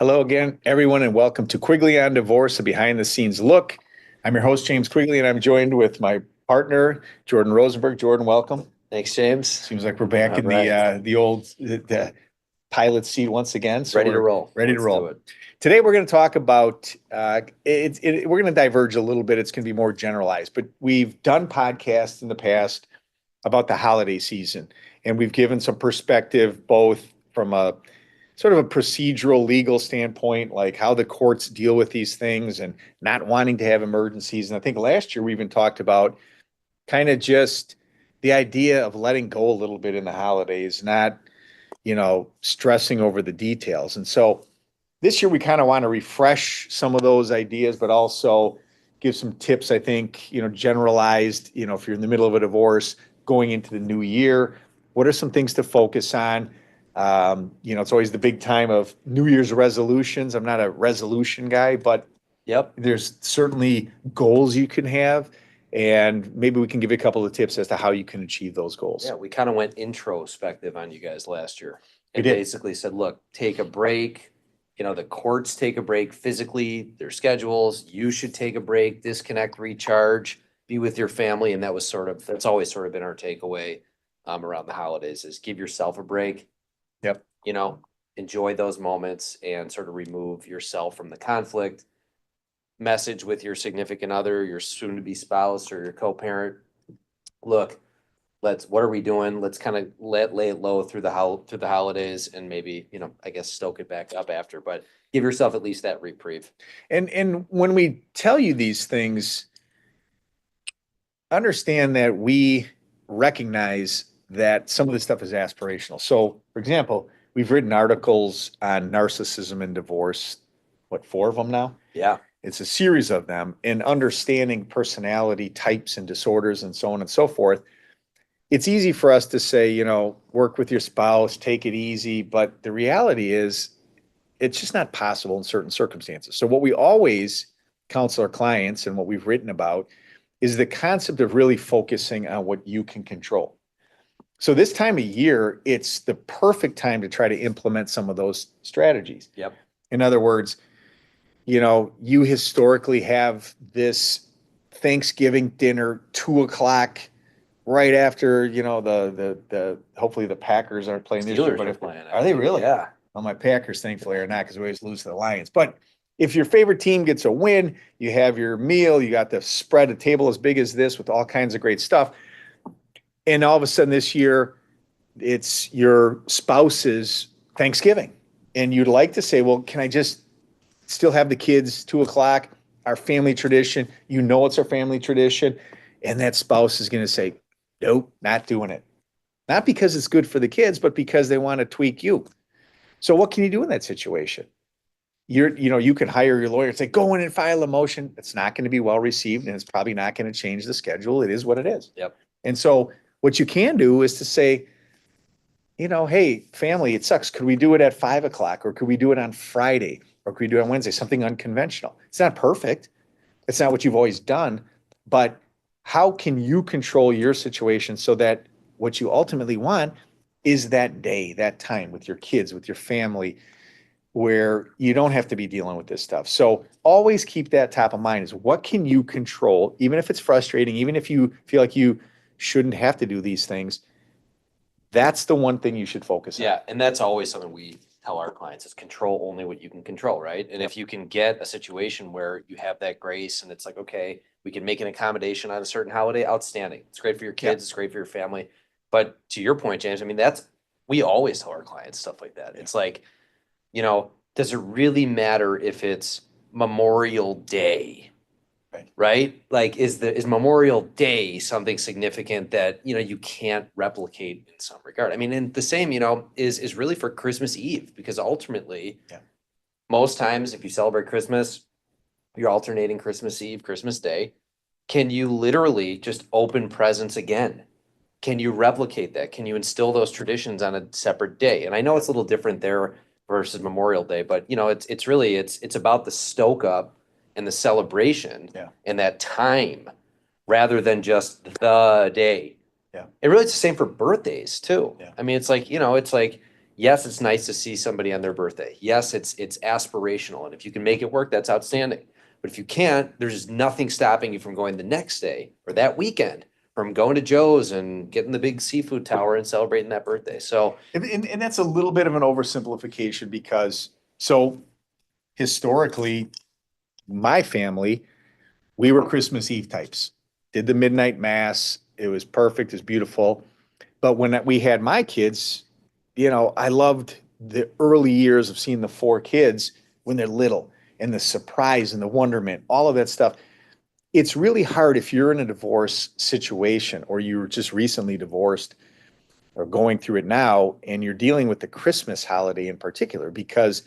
Hello again, everyone, and welcome to Quigley on Divorce, a behind-the-scenes look. I'm your host, James Quigley, and I'm joined with my partner, Jordan Rosenberg. Jordan, welcome. Thanks, James. Seems like we're back in right. the old the pilot seat once again. So Ready to we're roll. Ready Let's to roll. do it. Today, we're going to talk about we're going to diverge a little bit. It's going to be more generalized, but we've done podcasts in the past about the holiday season, and we've given some perspective both from a sort of a procedural legal standpoint, like how the courts deal with these things and not wanting to have emergencies. And I think last year we even talked about kind of just the idea of letting go a little bit in the holidays, not, stressing over the details. And so this year we kind of want to refresh some of those ideas, but also give some tips, I think, generalized, if you're in the middle of a divorce going into the new year, what are some things to focus on? It's always the big time of New Year's resolutions. I'm not a resolution guy, but Yep. there's certainly goals you can have. And maybe we can give you a couple of tips as to how you can achieve those goals. Yeah, we kind of went introspective on you guys last year and We did. basically said, look, take a break. The courts take a break physically, their schedules. You should take a break, disconnect, recharge, be with your family. And that's always sort of been our takeaway around the holidays is give yourself a break. Yep. Enjoy those moments and sort of remove yourself from the conflict. Message with your significant other, your soon-to-be spouse or your co-parent. Look, what are we doing? Let's kind of lay it low through the holidays and maybe, I guess stoke it back up after, but give yourself at least that reprieve. And when we tell you these things, understand that we recognize that some of this stuff is aspirational. So, for example, we've written articles on narcissism and divorce, 4 of them now? Yeah. It's a series of them, and understanding personality types and disorders and so on and so forth. It's easy for us to say, work with your spouse, take it easy, but the reality is it's just not possible in certain circumstances. So what we always counsel our clients and what we've written about is the concept of really focusing on what you can control. So this time of year, it's the perfect time to try to implement some of those strategies. Yep. In other words, you historically have this Thanksgiving dinner, 2:00, right after, the hopefully the Packers aren't playing this year, Steelers but are playing. are they really? Yeah. Well, my Packers thankfully are not because we always lose to the Lions. But if your favorite team gets a win, you have your meal, you got the spread, a table as big as this with all kinds of great stuff. And all of a sudden this year, it's your spouse's Thanksgiving. And you'd like to say, well, can I just still have the kids 2:00, our family tradition? It's our family tradition. And that spouse is going to say, nope, not doing it. Not because it's good for the kids, but because they want to tweak you. So what can you do in that situation? You can hire your lawyer and say, go in and file a motion. It's not going to be well received, and it's probably not going to change the schedule. It is what it is. Yep. And so what you can do is to say, hey, family, it sucks. Could we do it at 5:00, or could we do it on Friday, or could we do it on Wednesday? Something unconventional. It's not perfect. It's not what you've always done, but how can you control your situation so that what you ultimately want is that day, that time with your kids, with your family, where you don't have to be dealing with this stuff. So always keep that top of mind is what can you control, even if it's frustrating, even if you feel like you shouldn't have to do these things. That's the one thing you should focus on. Yeah. And that's always something we tell our clients is control only what you can control, right? And if you can get a situation where you have that grace and it's like, okay, we can make an accommodation on a certain holiday, outstanding. It's great for your kids. It's great for your family. But to your point, James, I mean, we always tell our clients stuff like that. It's like, does it really matter if it's Memorial Day? Right? Like, is Memorial Day something significant that, you can't replicate in some regard? I mean, and the same, is really for Christmas Eve, because ultimately, most times if you celebrate Christmas, you're alternating Christmas Eve, Christmas Day. Can you literally just open presents again? Can you replicate that? Can you instill those traditions on a separate day? And I know it's a little different there versus Memorial Day, but it's really about the stoke up and the celebration and that time rather than just the day. Yeah. It really, it's the same for birthdays too. Yeah. I mean, it's like, Yes, it's nice to see somebody on their birthday. Yes, it's aspirational. And if you can make it work, that's outstanding. But if you can't, there's nothing stopping you from going the next day or that weekend, from going to Joe's and getting the big seafood tower and celebrating that birthday. So And that's a little bit of an oversimplification because so historically, my family, we were Christmas Eve types. Did the midnight mass. It was perfect. It was beautiful. But when we had my kids, I loved the early years of seeing the four kids when they're little and the surprise and the wonderment, all of that stuff. It's really hard if you're in a divorce situation or you were just recently divorced or going through it now and you're dealing with the Christmas holiday in particular, because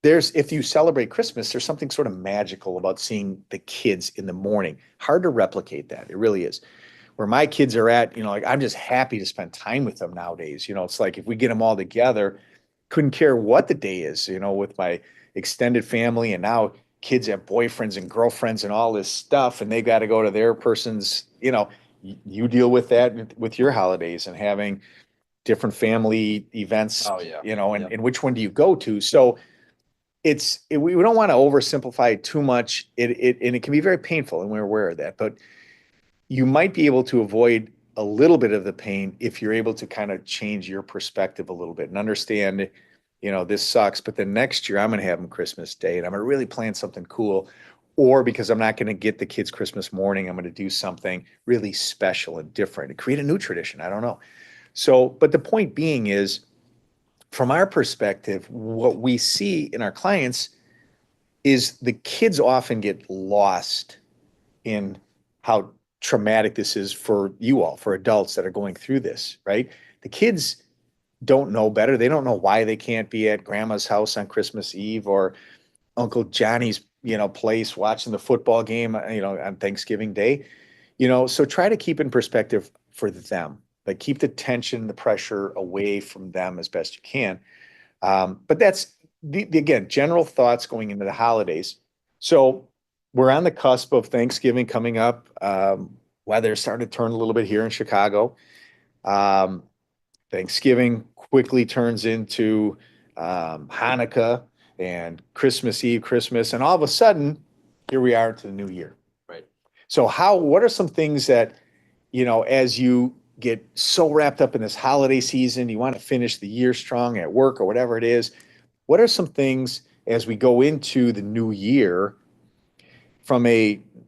if you celebrate Christmas, there's something sort of magical about seeing the kids in the morning. Hard to replicate that. It really is. Where my kids are at, like I'm just happy to spend time with them nowadays. It's like if we get them all together, couldn't care what the day is, with my extended family. And now kids have boyfriends and girlfriends and all this stuff, and they got to go to their person's, you deal with that with your holidays and having different family events, oh yeah. and which one do you go to? So we don't want to oversimplify it too much. And it can be very painful, and we're aware of that. But you might be able to avoid a little bit of the pain if you're able to kind of change your perspective a little bit and understand, this sucks, but then next year I'm going to have them Christmas Day and I'm going to really plan something cool. Or because I'm not going to get the kids Christmas morning, I'm going to do something really special and different and create a new tradition. I don't know. So, but the point being is, from our perspective, what we see in our clients is the kids often get lost in how traumatic this is for you all, for adults that are going through this, right? The kids don't know better. They don't know why they can't be at grandma's house on Christmas Eve or Uncle Johnny's, place watching the football game, on Thanksgiving Day. So try to keep in perspective for them. Like keep the tension, the pressure away from them as best you can. But that's again, general thoughts going into the holidays. So we're on the cusp of Thanksgiving coming up. Weather's starting to turn a little bit here in Chicago. Um, Thanksgiving quickly turns into Hanukkah and Christmas Eve, Christmas, and all of a sudden, here we are to the new year. Right. So what are some things that, as you get so wrapped up in this holiday season, you want to finish the year strong at work or whatever it is, what are some things as we go into the new year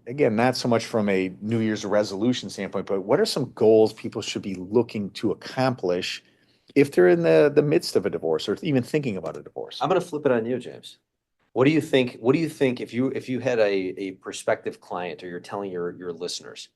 again, not so much from a New Year's resolution standpoint, but what are some goals people should be looking to accomplish if they're in the midst of a divorce or even thinking about a divorce? I'm going to flip it on you, James. What do you think? What do you think if you had a prospective client or you're telling your listeners,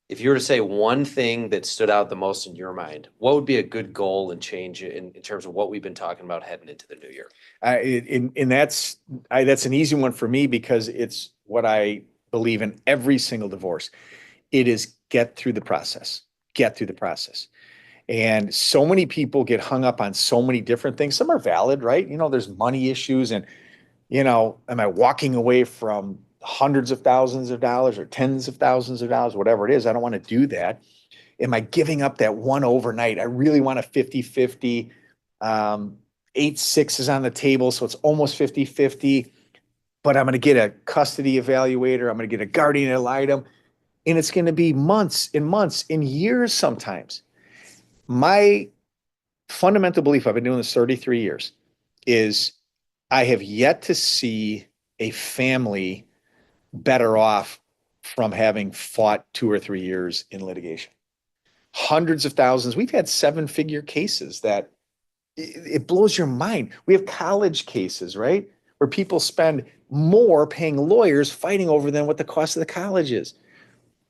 if you were to say one thing that stood out the most in your mind, what would be a good goal and change in terms of what we've been talking about heading into the new year? And that's an easy one for me because it's what I believe in every single divorce. It is get through the process. Get through the process. And so many people get hung up on so many different things. Some are valid, right? There's money issues and, am I walking away from hundreds of thousands of dollars or tens of thousands of dollars, whatever it is? I don't want to do that. Am I giving up that one overnight? I really want a 50-50, 8 6s on the table. So it's almost 50-50, but I'm going to get a custody evaluator. I'm going to get a guardian ad litem, and it's going to be months and months and years sometimes. My fundamental belief, I've been doing this 33 years, is I have yet to see a family better off from having fought 2 or 3 years in litigation. Hundreds of thousands. We've had 7-figure cases that it blows your mind. We have college cases, right? Where people spend more paying lawyers fighting over than what the cost of the college is.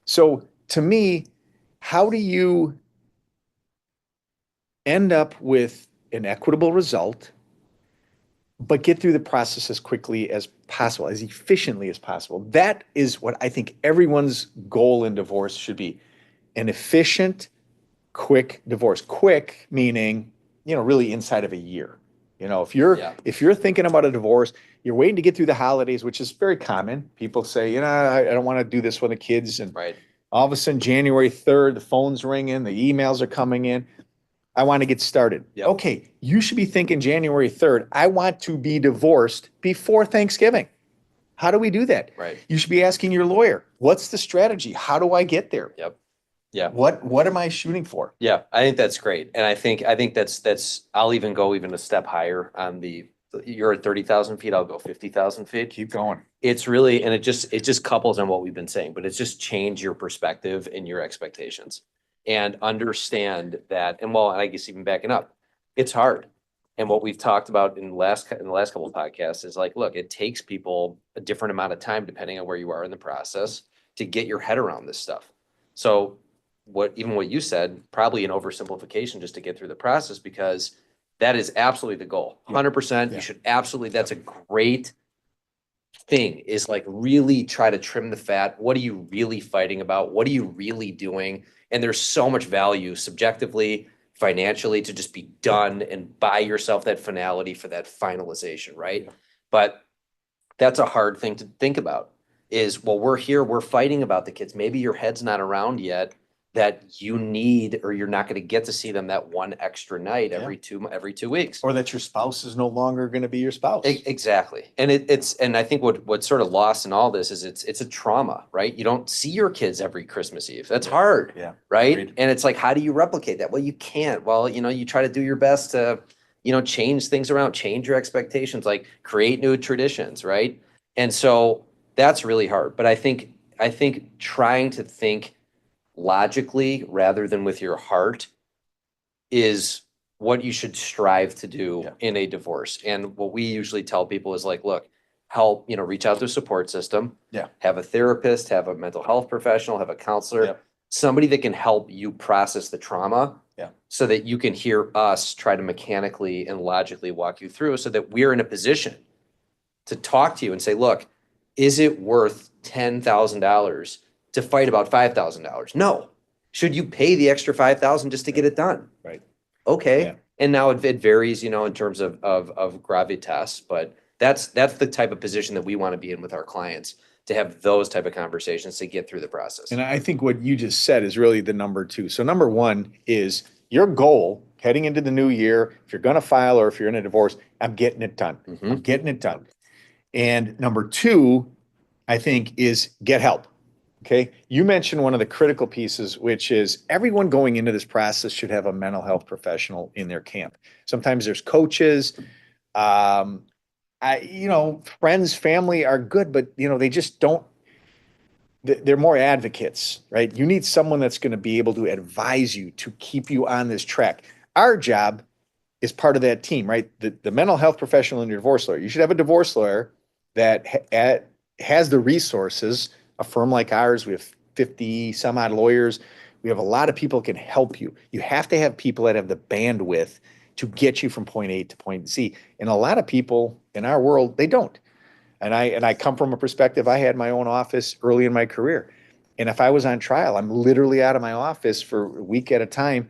So to me, how do you end up with an equitable result, but get through the process as quickly as possible, as efficiently as possible? That is what I think everyone's goal in divorce should be. An efficient, quick divorce. Quick meaning, really inside of a year. If you're thinking about a divorce, you're waiting to get through the holidays, which is very common. People say, I don't want to do this with the kids. And Right. all of a sudden, January 3rd, the phone's ringing, the emails are coming in. I want to get started. Yep. Okay, you should be thinking January 3rd. I want to be divorced before Thanksgiving. How do we do that? Right. You should be asking your lawyer, what's the strategy? How do I get there? Yep. Yeah. What am I shooting for? Yeah, I think that's great. And I think that's I'll even go even a step higher on you're at 30,000 feet, I'll go 50,000 feet. Keep going. It's really, and it just couples on what we've been saying, but it's just change your perspective and your expectations and understand that. And well, I guess even backing up, it's hard. And what we've talked about in the last couple of podcasts is like, look, it takes people a different amount of time depending on where you are in the process to get your head around this stuff. So what you said, probably an oversimplification just to get through the process, because that is absolutely the goal. 100%. Yeah. You should absolutely, that's a great thing, is like really try to trim the fat. What are you really fighting about? What are you really doing? And there's so much value subjectively, financially, to just be done and buy yourself that finality for that finalization, right? Yeah. But that's a hard thing to think about is, well, we're here, we're fighting about the kids. Maybe your head's not around yet that you need, or you're not going to get to see them that one extra night every 2 weeks. Or that your spouse is no longer going to be your spouse. Exactly. And and I think what's sort of lost in all this is it's a trauma, right? You don't see your kids every Christmas Eve. That's hard. Yeah. Right. Agreed. And it's like, how do you replicate that? Well, you can't. Well, you try to do your best to, change things around, change your expectations, like create new traditions. Right. And so that's really hard. But I think trying to think logically rather than with your heart is what you should strive to do in a divorce. And what we usually tell people is like, look, reach out to a support system. Yeah. Have a therapist, have a mental health professional, have a counselor, somebody that can help you process the trauma. Yeah. So that you can hear us try to mechanically and logically walk you through, so that we're in a position to talk to you and say, look, is it worth $10,000 to fight about $5,000? No. Should you pay the extra $5,000 just to get it done? Right. Okay. Yeah. And now it varies, in terms of gravitas, but that's the type of position that we want to be in with our clients, to have those type of conversations to get through the process. And I think what you just said is really the number two. So number one is your goal heading into the new year. If you're going to file or if you're in a divorce, I'm getting it done. Mhm. I'm getting it done. And number two, I think, is get help. Okay. You mentioned one of the critical pieces, which is everyone going into this process should have a mental health professional in their camp. Sometimes there's coaches, friends, family are good, but they just don't, they're more advocates, right? You need someone that's going to be able to advise you to keep you on this track. Our job is part of that team, right? The mental health professional and your divorce lawyer. You should have a divorce lawyer that has the resources. A firm like ours, we have 50 some odd lawyers. We have a lot of people that can help you. You have to have people that have the bandwidth to get you from point A to point Z. And a lot of people in our world, they don't. And I come from a perspective, I had my own office early in my career. And if I was on trial, I'm literally out of my office for a week at a time,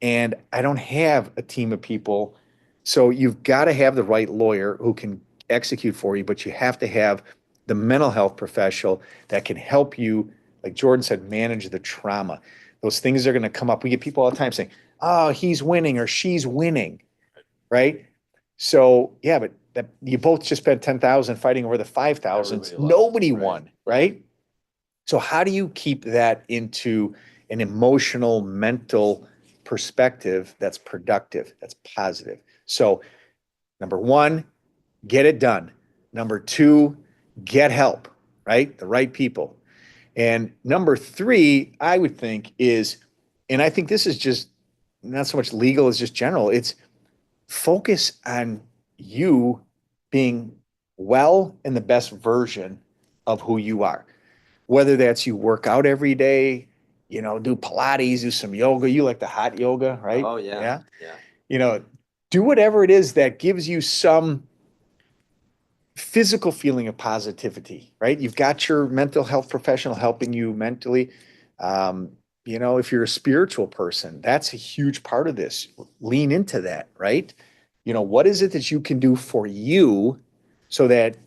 and I don't have a team of people. So you've got to have the right lawyer who can execute for you, but you have to have the mental health professional that can help you, like Jordan said, manage the trauma. Those things are going to come up. We get people all the time saying, oh, he's winning or she's winning, right? So, yeah, but you both just spent 10,000 fighting over the 5,000. Nobody won, right? So how do you keep that into an emotional, mental perspective that's productive, that's positive? So number one, get it done. Number two, get help, right? The right people. And number three, I would think is, and I think this is just not so much legal as just general, it's focus on you being well in the best version of who you are. Whether that's you work out every day, do Pilates, do some yoga. You like the hot yoga, right? Oh, yeah. Yeah. Do whatever it is that gives you some physical feeling of positivity, right? You've got your mental health professional helping you mentally. If you're a spiritual person, that's a huge part of this. Lean into that, right? What is it that you can do for you so that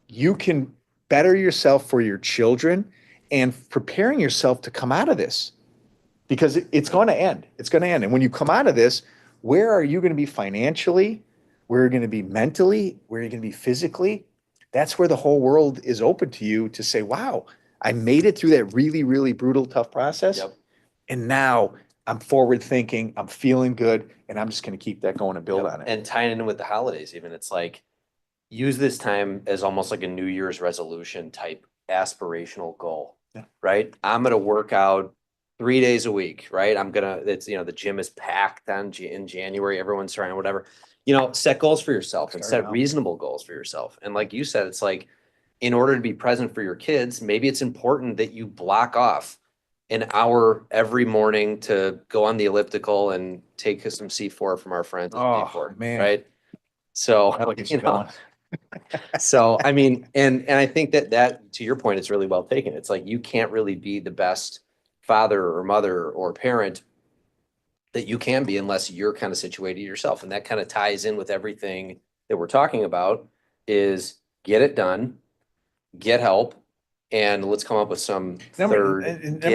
you can better yourself for your children and preparing yourself to come out of this? because it's going to end. It's going to end. And when you come out of this, where are you going to be financially? Where are you going to be mentally? Where are you going to be physically? That's where the whole world is open to you to say, wow, I made it through that really, really brutal, tough process. Yep. And now I'm forward thinking, I'm feeling good, and I'm just going to keep that going and build Yep. on it. And tying in with the holidays, even it's like use this time as almost like a New Year's resolution type aspirational goal, Yeah. right? I'm gonna work out 3 days a week, right? It's, the gym is packed in January, everyone's trying, whatever. Set goals for yourself and Start set now. reasonable goals for yourself. And like you said, it's like, in order to be present for your kids, maybe it's important that you block off an hour every morning to go on the elliptical and take some C4 from our friends at Oh, C4, man. right? So, That'll get you going. so I mean, and I think that to your point, it's really well taken. It's like you can't really be the best father or mother or parent that you can be unless you're kind of situated yourself. And that kind of ties in with everything that we're talking about is get it done, get help, and let's come up with some Number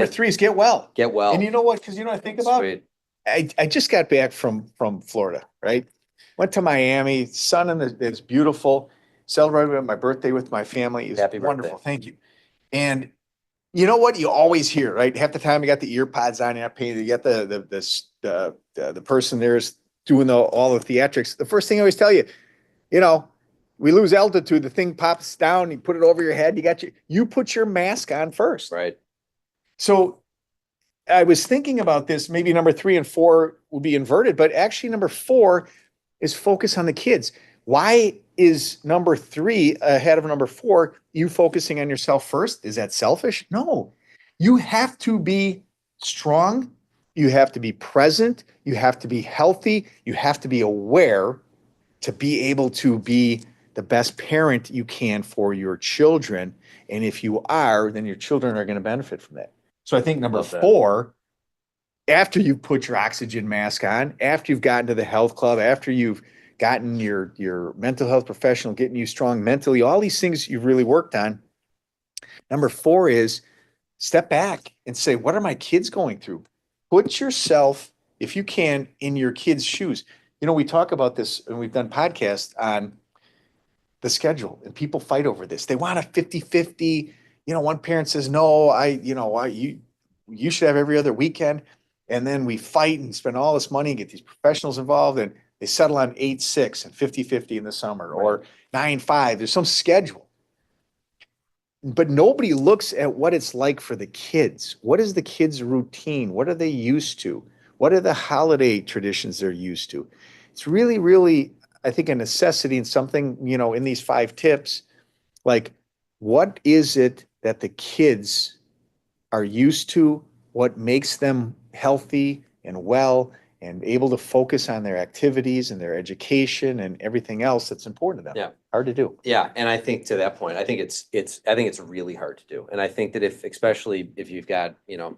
three is get well. Get well. And you know what? Because you know what I think about? Sweet. I just got back from Florida, right? Went to Miami, sun and it's beautiful. Celebrated my birthday with my family. It was Happy wonderful. birthday. Thank you. And you know what? You always hear, right? Half the time you got the ear pods on, you're not paying. You got the person there's doing all the theatrics. The first thing I always tell you, you know, we lose altitude, the thing pops down, you put it over your head, you put your mask on first. Right. So I was thinking about this, maybe number 3 and 4 will be inverted, but actually number 4 is focus on the kids. Why is number 3 ahead of number 4? You focusing on yourself first? Is that selfish? No. You have to be strong. You have to be present. You have to be healthy. You have to be aware to be able to be the best parent you can for your children. And if you are, then your children are going to benefit from that. So I think number 4, after you've put your oxygen mask on, after you've gotten to the health club, after you've gotten your mental health professional, getting you strong mentally, all these things you've really worked on. Number 4 is step back and say, what are my kids going through? Put yourself, if you can, in your kids' shoes. You know, we talk about this and we've done podcasts on the schedule and people fight over this. They want a 50-50. You know, one parent says, no, you should have every other weekend. And then we fight and spend all this money and get these professionals involved and they settle on 8-6 and 50-50 in the summer or 9-5. There's some schedule. But nobody looks at what it's like for the kids. What is the kids' routine? What are they used to? What are the holiday traditions they're used to? It's really, really, I think, a necessity and something, in these 5 tips, like what is it that the kids are used to? What makes them healthy and well and able to focus on their activities and their education and everything else that's important to them? Yeah. Hard to do. Yeah, and I think to that point, I think it's really hard to do. And I think that especially if you've got,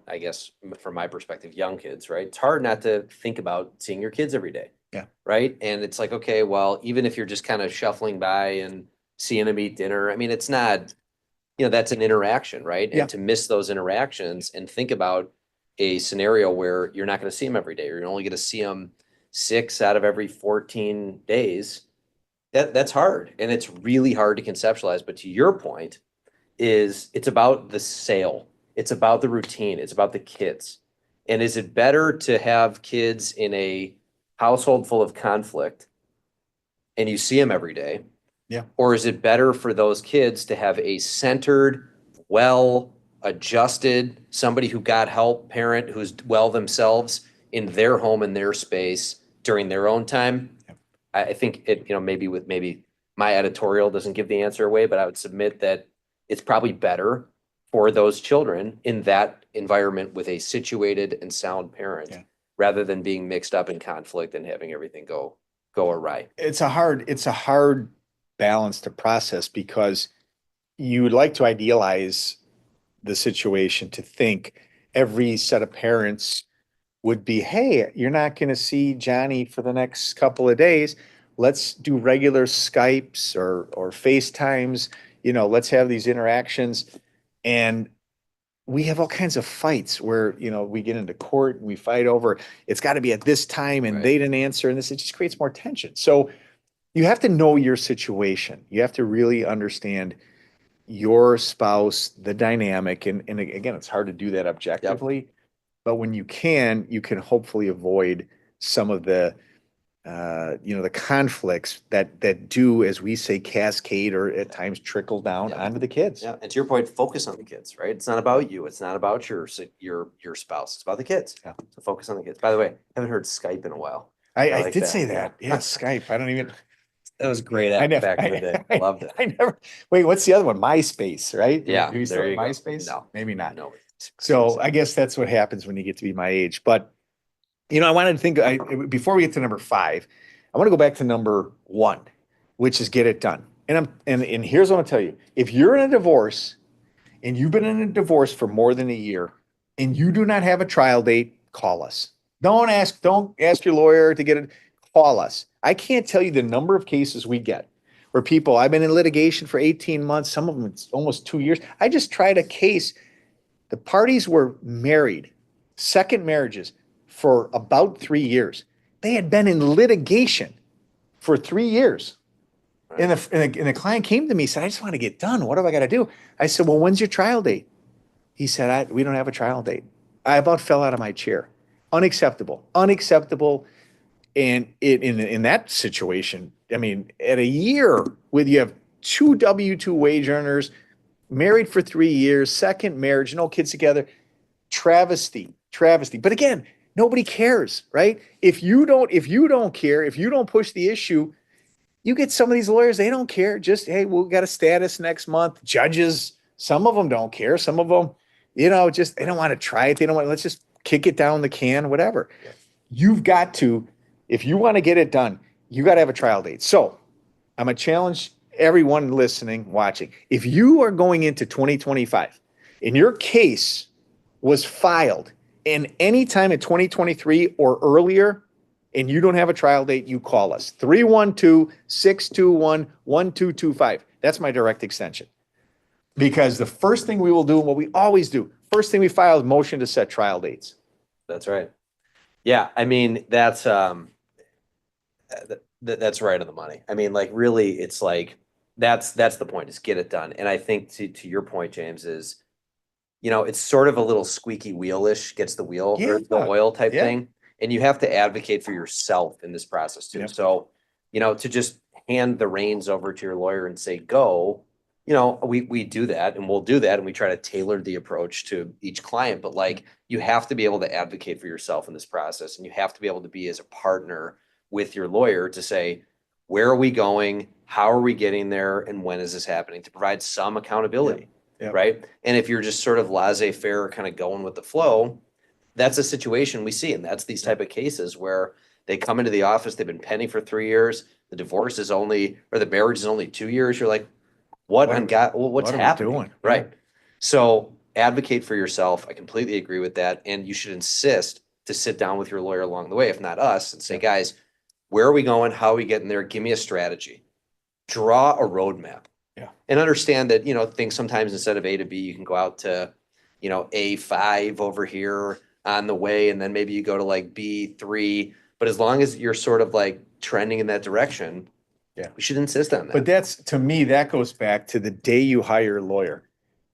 I guess from my perspective, young kids, right? It's hard not to think about seeing your kids every day. Yeah. Right. And it's like, okay, well, even if you're just kind of shuffling by and seeing them eat dinner, I mean, it's not, that's an interaction, right? Yeah. And to miss those interactions and think about a scenario where you're not going to see them every day, or you're only going to see them 6 out of every 14 days. That's hard, and it's really hard to conceptualize. But to your point, it's about the sale, it's about the routine, it's about the kids. And is it better to have kids in a household full of conflict and you see them every day? Yeah. Or is it better for those kids to have a centered, well adjusted, somebody who got help parent who's well themselves in their home, in their space during their own time? I think maybe my editorial doesn't give the answer away, but I would submit that it's probably better for those children in that environment with a situated and sound parent rather than being mixed up in conflict and having everything go awry. It's a hard balance to process because you would like to idealize the situation to think every set of parents would be, hey, you're not going to see Johnny for the next couple of days. Let's do regular Skypes or FaceTimes. Let's have these interactions. And we have all kinds of fights where, we get into court and we fight over, it's got to be at this time and Right. they didn't answer and this, it just creates more tension. So you have to know your situation. You have to really understand your spouse, the dynamic. And again, it's hard to do that objectively, but when you can hopefully avoid some of the conflicts that do, as we say, cascade or at times trickle down Yep. onto the kids. Yeah, and to your point, focus on the kids, right? It's not about you. It's not about your spouse. It's about the kids. Yeah. So focus on the kids. By the way, haven't heard Skype in a while. I like did that. say that. Yeah, Skype. I don't even. That was great I app never, back in the day. Loved it. I never. Wait, what's the other one? MySpace, right? Yeah, Do you still there have you go. MySpace? No, maybe not. no. So I guess that's what happens when you get to be my age. But I wanted to before we get to number 5, I want to go back to number 1, which is get it done. And here's what I'll tell you: if you're in a divorce and you've been in a divorce for more than a year and you do not have a trial date, call us. Don't ask your lawyer to get it. Call us. I can't tell you the number of cases we get where people, I've been in litigation for 18 months, some of them it's almost 2 years. I just tried a case. The parties were married, second marriages, for about 3 years. They had been in litigation for 3 years. And the client came to me and said, I just want to get done. What have I got to do? I said, well, when's your trial date? He said, we don't have a trial date. I about fell out of my chair. Unacceptable. Unacceptable. And in that situation, I mean, at a year with you have 2 W-2 wage earners, married for 3 years, second marriage, no kids together, travesty. But again, nobody cares, right? If you don't care, if you don't push the issue, you get some of these lawyers, they don't care. Just, hey, we'll get a status next month. Judges, some of them don't care. Some of them, just they don't want to try it. They don't want, let's just kick it down the can, whatever. Yeah. You've got to, if you want to get it done, you got to have a trial date. So I'm going to challenge everyone listening, watching. If you are going into 2025 and your case was filed in any time in 2023 or earlier, and you don't have a trial date, you call us. 312-621-1225. That's my direct extension. Because the first thing we will do, and what we always do, first thing we file is motion to set trial dates. That's right. Yeah, I mean, that's right on the money. I mean, like, really, it's like, that's the point, is get it done. And I think to your point, James, is, it's sort of a little squeaky wheel-ish, gets the wheel or the oil type thing. And you have to advocate for yourself in this process too. Yep. So, to just hand the reins over to your lawyer and say, go, we do that and we'll do that. And we try to tailor the approach to each client. But like, you have to be able to advocate for yourself in this process. And you have to be able to be as a partner with your lawyer to say, where are we going? How are we getting there? And when is this happening? To provide some accountability, yep. Right? And if you're just sort of laissez-faire, kind of going with the flow, that's a situation we see. And that's these type of cases where they come into the office, they've been pending for 3 years. The divorce is only, or the marriage is only 2 years. You're like, what's happening? Right. Yeah. So advocate for yourself. I completely agree with that. And you should insist to sit down with your lawyer along the way, if not us, and say, guys, where are we going? How are we getting there? Give me a strategy. Draw a roadmap. Yeah. And understand that, things sometimes instead of A to B, you can go out to, A5 over here on the way, and then maybe you go to like B3. But as long as you're sort of like trending in that direction, yeah, we should insist on that. But to me, that goes back to the day you hire a lawyer.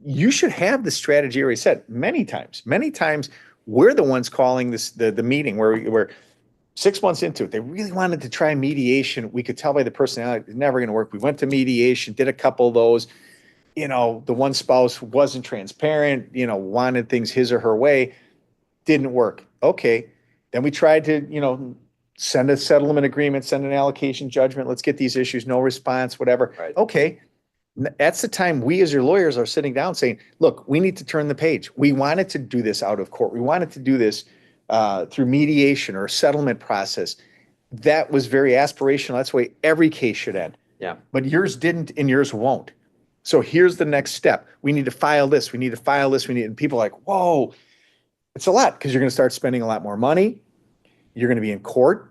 You should have the strategy already set. Many times, we're the ones calling the meeting where 6 months into it, they really wanted to try mediation. We could tell by the personality, it's never going to work. We went to mediation, did a couple of those. The one spouse wasn't transparent, wanted things his or her way. Didn't work. Okay. Then we tried to, send a settlement agreement, send an allocation judgment. Let's get these issues, no response, whatever. Right. Okay. That's the time we as your lawyers are sitting down saying, look, we need to turn the page. We wanted to do this out of court. We wanted to do this through mediation or a settlement process. That was very aspirational. That's the way every case should end. Yeah. But yours didn't and yours won't. So here's the next step. We need to file this. We need to file this. And people are like, whoa. It's a lot because you're going to start spending a lot more money. You're going to be in court.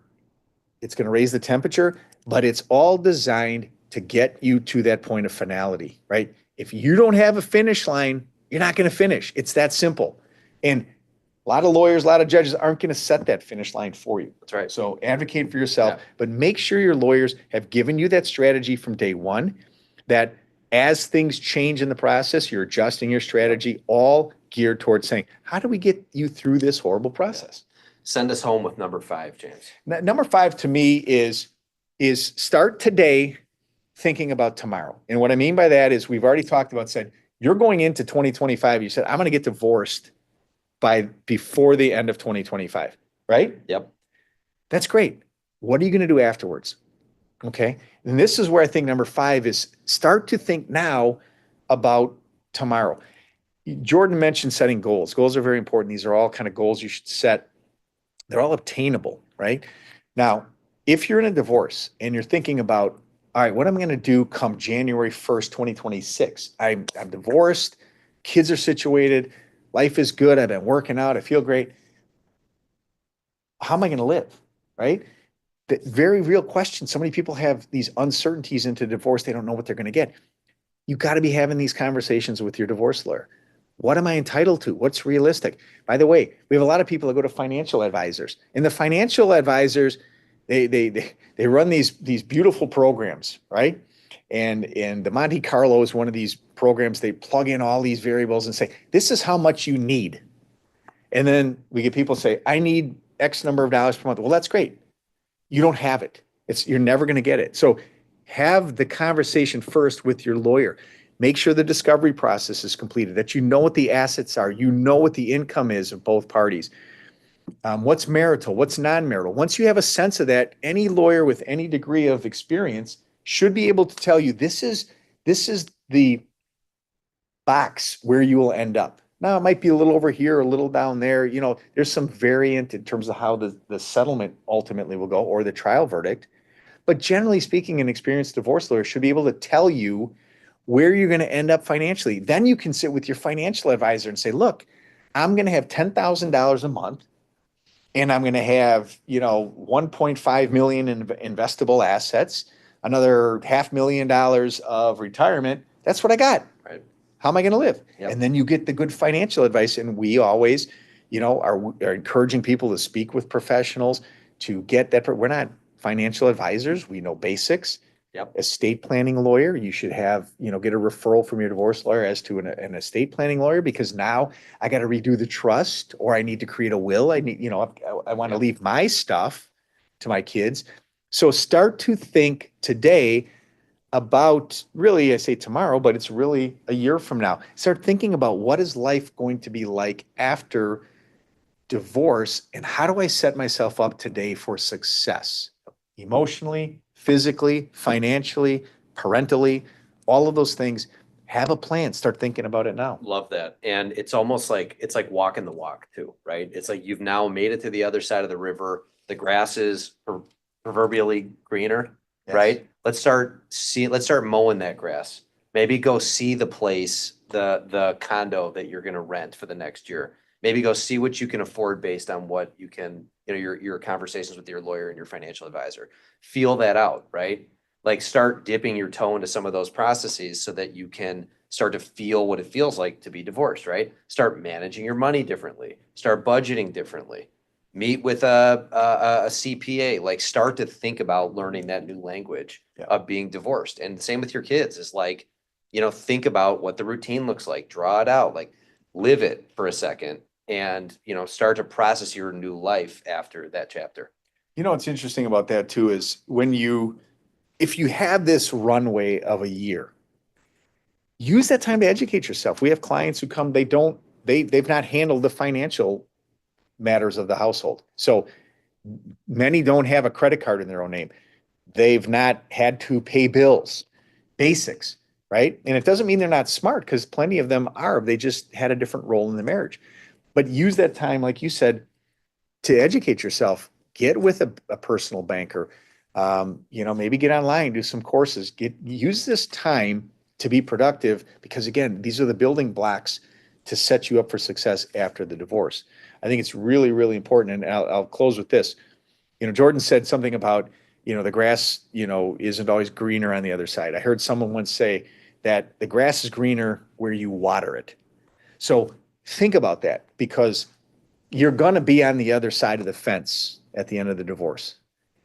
It's going to raise the temperature, but it's all designed to get you to that point of finality, right? If you don't have a finish line, you're not going to finish. It's that simple. And a lot of lawyers, a lot of judges aren't going to set that finish line for you. That's right. So advocate for yourself, Yeah. but make sure your lawyers have given you that strategy from day one, that as things change in the process, you're adjusting your strategy, all geared towards saying, how do we get you through this horrible process? Send us home with number 5, James. Number 5 to me is start today thinking about tomorrow. And what I mean by that is we've already talked about, said, you're going into 2025. You said, I'm going to get divorced before the end of 2025, right? Yep. That's great. What are you going to do afterwards? Okay. And this is where I think number 5 is start to think now about tomorrow. Jordan mentioned setting goals. Goals are very important. These are all kind of goals you should set. They're all obtainable, right? Now, if you're in a divorce and you're thinking about, all right, what am I going to do come January 1st, 2026? I'm divorced, kids are situated, life is good, I've been working out, I feel great. How am I going to live, right? The very real question. So many people have these uncertainties into divorce. They don't know what they're going to get. You got to be having these conversations with your divorce lawyer. What am I entitled to? What's realistic? By the way, we have a lot of people that go to financial advisors, and the financial advisors, they run these beautiful programs, right? And the Monte Carlo is one of these programs. They plug in all these variables and say, this is how much you need. And then we get people say, I need X number of dollars per month. Well, that's great. You don't have it. You're never going to get it. So have the conversation first with your lawyer. Make sure the discovery process is completed, that you know what the assets are, you know what the income is of both parties. What's marital, what's non-marital. Once you have a sense of that, any lawyer with any degree of experience should be able to tell you this is the box where you will end up. Now, it might be a little over here, a little down there. You know, there's some variant in terms of how the settlement ultimately will go or the trial verdict. But generally speaking, an experienced divorce lawyer should be able to tell you where you're going to end up financially. Then you can sit with your financial advisor and say, look, I'm going to have $10,000 a month and I'm going to have, 1.5 million in investable assets, another $500,000 of retirement. That's what I got. Right. How am I going to live? Yep. And then you get the good financial advice. And we always, are encouraging people to speak with professionals to get that. We're not financial advisors. We know basics. Yep. Estate planning lawyer, you should have, get a referral from your divorce lawyer as to an estate planning lawyer, because now I got to redo the trust or I need to create a will. I need, I want to leave my stuff to my kids. So start to think today about, really, I say tomorrow, but it's really a year from now. Start thinking about what is life going to be like after divorce, and how do I set myself up today for success emotionally, physically, financially, parentally, all of those things. Have a plan. Start thinking about it now. Love that. And it's almost like walking the walk too, right? It's like you've now made it to the other side of the river. The grass is proverbially greener, Yes. right? Let's start mowing that grass. Maybe go see the place, the condo that you're going to rent for the next year. Maybe go see what you can afford based on what you can, your conversations with your lawyer and your financial advisor. Feel that out, right? Like start dipping your toe into some of those processes so that you can start to feel what it feels like to be divorced, right? Start managing your money differently. Start budgeting differently. Meet with a CPA. Like start to think about learning that new language of being divorced. And the same with your kids is like, think about what the routine looks like. Draw it out. Like live it for a second and, start to process your new life after that chapter. What's interesting about that too is if you have this runway of a year, use that time to educate yourself. We have clients who come, they've not handled the financial matters of the household. So many don't have a credit card in their own name. They've not had to pay bills, basics, right? And it doesn't mean they're not smart, because plenty of them are. They just had a different role in the marriage. But use that time, like you said, to educate yourself. Get with a personal banker. Maybe get online, do some courses. Use this time to be productive, because again, these are the building blocks to set you up for success after the divorce. I think it's really, really important. And I'll close with this. Jordan said something about, the grass, isn't always greener on the other side. I heard someone once say that the grass is greener where you water it. So think about that, because you're going to be on the other side of the fence at the end of the divorce.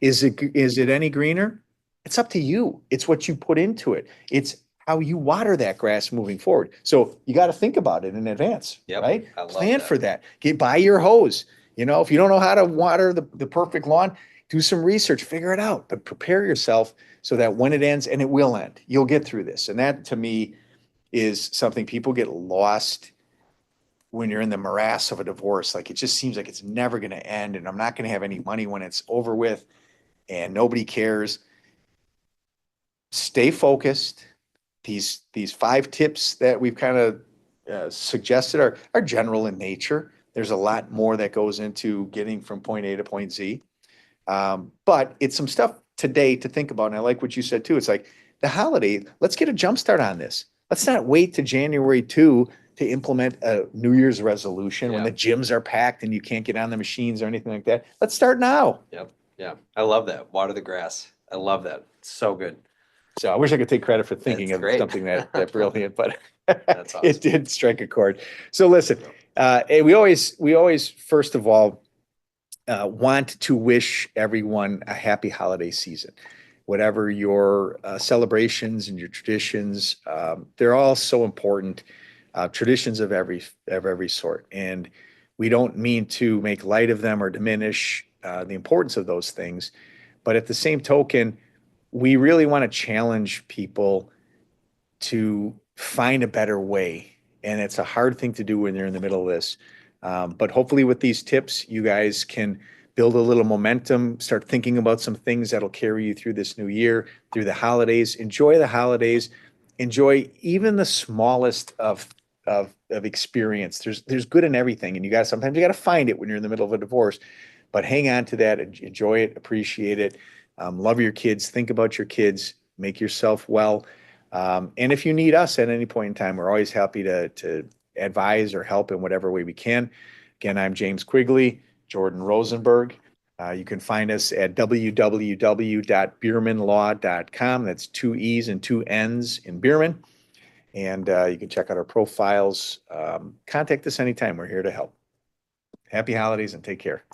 Is it any greener? It's up to you. It's what you put into it. It's how you water that grass moving forward. So you got to think about it in advance, Yep, right? I love Plan that. for that. Buy your hose. If you don't know how to water the perfect lawn, do some research, figure it out, but prepare yourself so that when it ends, and it will end, you'll get through this. And that, to me, is something people get lost when you're in the morass of a divorce. Like, it just seems like it's never going to end, and I'm not going to have any money when it's over with, and nobody cares. Stay focused. These 5 tips that we've kind of suggested are general in nature. There's a lot more that goes into getting from point A to point Z. But it's some stuff today to think about. And I like what you said too. It's like the holiday, let's get a jump start on this. Let's not wait to January 2 to implement a New Year's resolution when Yeah. the gyms are packed and you can't get on the machines or anything like that. Let's start now. Yep. Yeah. I love that. Water the grass. I love that. So good. So I wish I could take credit for thinking That's of great. something that brilliant, but That's awesome. it did strike a chord. So listen, and we always first of all want to wish everyone a happy holiday season. Whatever your celebrations and your traditions, they're all so important. Traditions of every sort, and we don't mean to make light of them or diminish the importance of those things. But at the same token, we really want to challenge people to find a better way. And it's a hard thing to do when you're in the middle of this. But hopefully, with these tips, you guys can build a little momentum, start thinking about some things that'll carry you through this new year, through the holidays. Enjoy the holidays. Enjoy even the smallest of experience. There's good in everything, and sometimes you got to find it when you're in the middle of a divorce. But hang on to that, enjoy it, appreciate it, love your kids, think about your kids, make yourself well. And if you need us at any point in time, we're always happy to advise or help in whatever way we can. Again, I'm James Quigley, Jordan Rosenberg. You can find us at www.beermannlaw.com. That's 2 E's and 2 N's in Beermann. And you can check out our profiles. Contact us anytime. We're here to help. Happy holidays and take care.